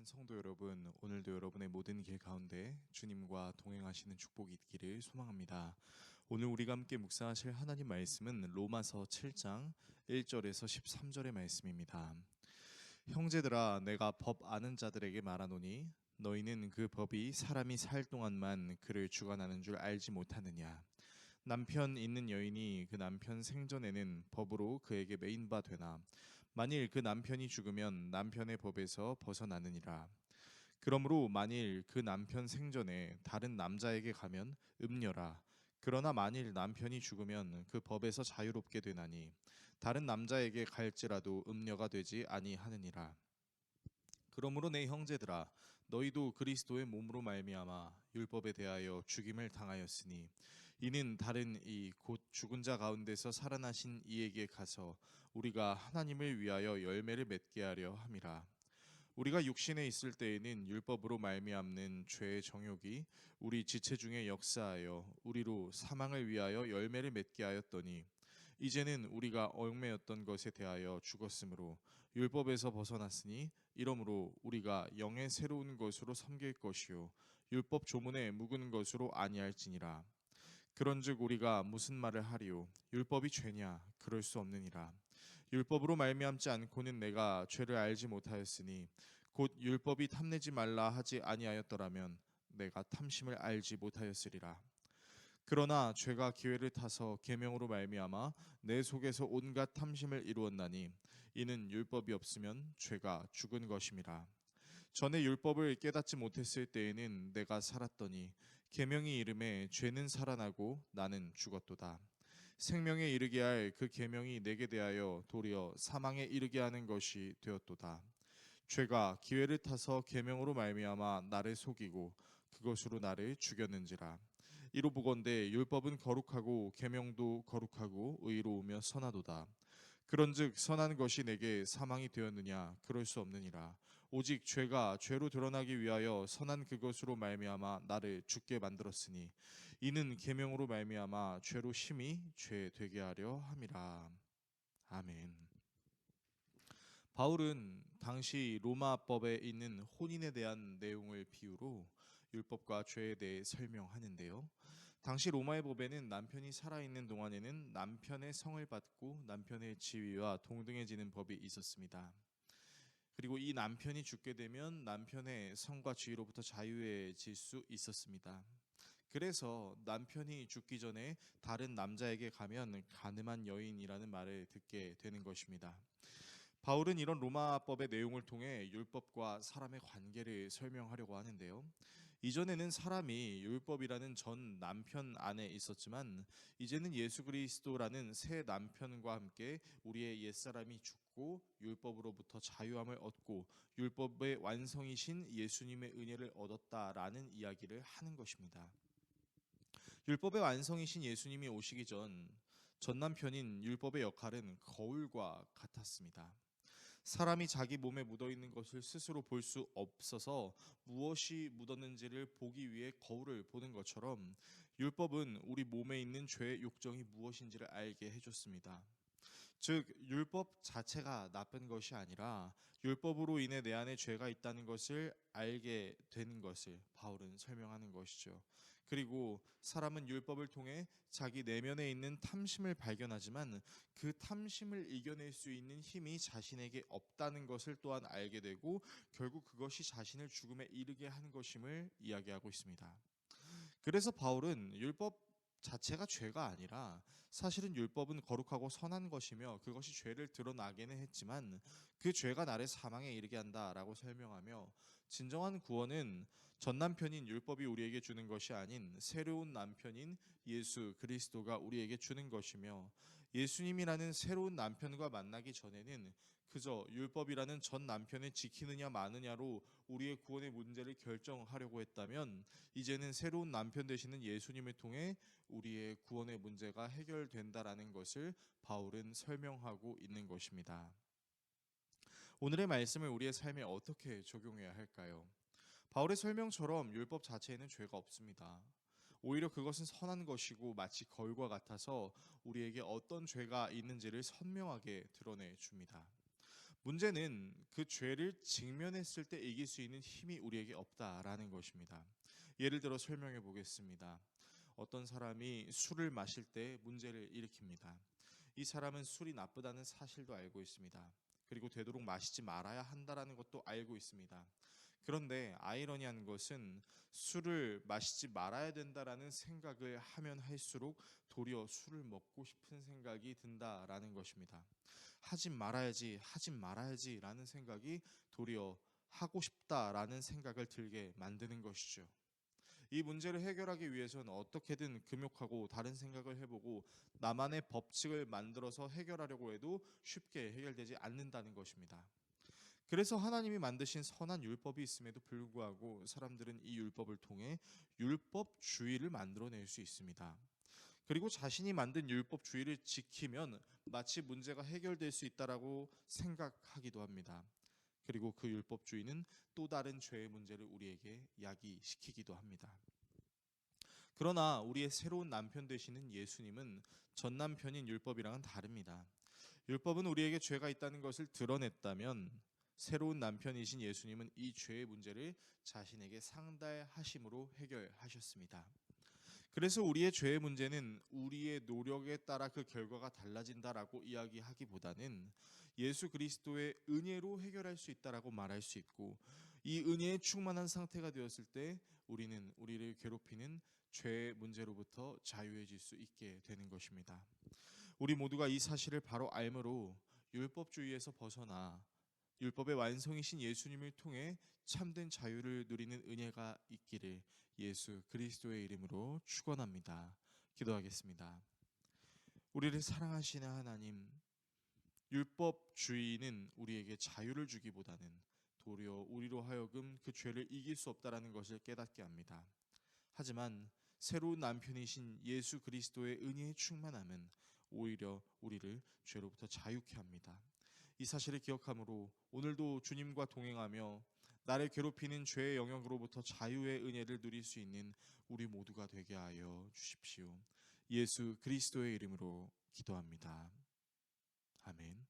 사랑하는 성도 여러분, 오늘도 여러분의 모든 길 가운데 주님과 동행하시는 축복이 있기를 소망합니다. 오늘 우리가 함께 묵상하실 하나님 말씀은 로마서 7장 1절에서 13절의 말씀입니다. 형제들아, 내가 법 아는 자들에게 말하노니 너희는 그 법이 사람이 살 동안만 그를 주관하는 줄 알지 못하느냐. 남편 있는 여인이 그 남편 생전에는 법으로 그에게 매인 바 되나 만일 그 남편이 죽으면 남편의 법에서 벗어나느니라. 그러므로 만일 그 남편 생전에 다른 남자에게 가면 음녀라. 그러나 만일 남편이 죽으면 그 법에서 자유롭게 되나니 다른 남자에게 갈지라도 음녀가 되지 아니하느니라. 그러므로 내 형제들아, 너희도 그리스도의 몸으로 말미암아 율법에 대하여 죽임을 당하였으니 이는 다른 이 곧 죽은 자 가운데서 살아나신 이에게 가서 우리가 하나님을 위하여 열매를 맺게 하려 함이라. 우리가 육신에 있을 때에는 율법으로 말미암는 죄의 정욕이 우리 지체 중에 역사하여 우리로 사망을 위하여 열매를 맺게 하였더니 이제는 우리가 얽매였던 것에 대하여 죽었으므로 율법에서 벗어났으니 이러므로 우리가 영의 새로운 것으로 섬길 것이요 율법 조문에 묵은 것으로 아니할지니라. 그런즉 우리가 무슨 말을 하리요? 율법이 죄냐? 그럴 수 없느니라. 율법으로 말미암지 않고는 내가 죄를 알지 못하였으니 곧 율법이 탐내지 말라 하지 아니하였더라면 내가 탐심을 알지 못하였으리라. 그러나 죄가 기회를 타서 계명으로 말미암아 내 속에서 온갖 탐심을 이루었나니 이는 율법이 없으면 죄가 죽은 것임이라. 전에 율법을 깨닫지 못했을 때에는 내가 살았더니 계명이 이름에 죄는 살아나고 나는 죽었도다. 생명에 이르게 할 그 계명이 내게 대하여 도리어 사망에 이르게 하는 것이 되었도다. 죄가 기회를 타서 계명으로 말미암아 나를 속이고 그것으로 나를 죽였는지라. 이로 보건대 율법은 거룩하고 계명도 거룩하고 의로우며 선하도다. 그런즉 선한 것이 내게 사망이 되었느냐? 그럴 수 없느니라. 오직 죄가 죄로 드러나기 위하여 선한 그것으로 말미암아 나를 죽게 만들었으니 이는 계명으로 말미암아 죄로 심히 죄 되게 하려 함이라. 아멘. 바울은 당시 로마법에 있는 혼인에 대한 내용을 비유로 율법과 죄에 대해 설명하는데요. 당시 로마의 법에는 남편이 살아있는 동안에는 남편의 성을 받고 남편의 지위와 동등해지는 법이 있었습니다. 그리고 이 남편이 죽게 되면 남편의 성과 지위로부터 자유해질 수 있었습니다. 그래서 남편이 죽기 전에 다른 남자에게 가면 가늠한 여인이라는 말을 듣게 되는 것입니다. 바울은 이런 로마법의 내용을 통해 율법과 사람의 관계를 설명하려고 하는데요. 이전에는 사람이 율법이라는 전 남편 안에 있었지만 이제는 예수 그리스도라는 새 남편과 함께 우리의 옛사람이 죽고 율법으로부터 자유함을 얻고 율법의 완성이신 예수님의 은혜를 얻었다라는 이야기를 하는 것입니다. 율법의 완성이신 예수님이 오시기 전 남편인 율법의 역할은 거울과 같았습니다. 사람이 자기 몸에 묻어 있는 것을 스스로 볼 수 없어서 무엇이 묻었는지를 보기 위해 거울을 보는 것처럼 율법은 우리 몸에 있는 죄의 욕정이 무엇인지를 알게 해줬습니다. 즉 율법 자체가 나쁜 것이 아니라 율법으로 인해 내 안에 죄가 있다는 것을 알게 되는 것을 바울은 설명하는 것이죠. 그리고 사람은 율법을 통해 자기 내면에 있는 탐심을 발견하지만 그 탐심을 이겨낼 수 있는 힘이 자신에게 없다는 것을 또한 알게 되고 결국 그것이 자신을 죽음에 이르게 하는 것임을 이야기하고 있습니다. 그래서 바울은 율법 자체가 죄가 아니라 사실은 율법은 거룩하고 선한 것이며 그것이 죄를 드러나게는 했지만 그 죄가 나를 사망에 이르게 한다라고 설명하며 진정한 구원은 전 남편인 율법이 우리에게 주는 것이 아닌 새로운 남편인 예수 그리스도가 우리에게 주는 것이며 예수님이라는 새로운 남편과 만나기 전에는 그저 율법이라는 전 남편을 지키느냐 마느냐로 우리의 구원의 문제를 결정하려고 했다면 이제는 새로운 남편 되시는 예수님을 통해 우리의 구원의 문제가 해결된다라는 것을 바울은 설명하고 있는 것입니다. 오늘의 말씀을 우리의 삶에 어떻게 적용해야 할까요? 바울의 설명처럼 율법 자체에는 죄가 없습니다. 오히려 그것은 선한 것이고 마치 거울과 같아서 우리에게 어떤 죄가 있는지를 선명하게 드러내 줍니다. 문제는 그 죄를 직면했을 때 이길 수 있는 힘이 우리에게 없다라는 것입니다. 예를 들어 설명해 보겠습니다. 어떤 사람이 술을 마실 때 문제를 일으킵니다. 이 사람은 술이 나쁘다는 사실도 알고 있습니다. 그리고 되도록 마시지 말아야 한다라는 것도 알고 있습니다. 그런데 아이러니한 것은 술을 마시지 말아야 된다라는 생각을 하면 할수록 도리어 술을 먹고 싶은 생각이 든다라는 것입니다. 하진 말아야지라는 생각이 도리어 하고 싶다라는 생각을 들게 만드는 것이죠. 이 문제를 해결하기 위해서는 어떻게든 금욕하고 다른 생각을 해보고 나만의 법칙을 만들어서 해결하려고 해도 쉽게 해결되지 않는다는 것입니다. 그래서 하나님이 만드신 선한 율법이 있음에도 불구하고 사람들은 이 율법을 통해 율법주의를 만들어낼 수 있습니다. 그리고 자신이 만든 율법주의를 지키면 마치 문제가 해결될 수 있다라고 생각하기도 합니다. 그리고 그 율법주의는 또 다른 죄의 문제를 우리에게 야기시키기도 합니다. 그러나 우리의 새로운 남편 되시는 예수님은 전 남편인 율법이랑은 다릅니다. 율법은 우리에게 죄가 있다는 것을 드러냈다면 새로운 남편이신 예수님은 이 죄의 문제를 자신에게 상달하심으로 해결하셨습니다. 그래서 우리의 죄의 문제는 우리의 노력에 따라 그 결과가 달라진다라고 이야기하기보다는 예수 그리스도의 은혜로 해결할 수 있다라고 말할 수 있고, 이 은혜에 충만한 상태가 되었을 때 우리는 우리를 괴롭히는 죄의 문제로부터 자유해질 수 있게 되는 것입니다. 우리 모두가 이 사실을 바로 알므로 율법주의에서 벗어나 율법의 완성이신 예수님을 통해 참된 자유를 누리는 은혜가 있기를 예수 그리스도의 이름으로 축원합니다. 기도하겠습니다. 우리를 사랑하시는 하나님, 율법주의는 우리에게 자유를 주기보다는 도리어 우리로 하여금 그 죄를 이길 수 없다라는 것을 깨닫게 합니다. 하지만 새로운 남편이신 예수 그리스도의 은혜의 충만함은 오히려 우리를 죄로부터 자유케 합니다. 이 사실을 기억함으로 오늘도 주님과 동행하며 나를 괴롭히는 죄의 영역으로부터 자유의 은혜를 누릴 수 있는 우리 모두가 되게 하여 주십시오. 예수 그리스도의 이름으로 기도합니다. 아멘.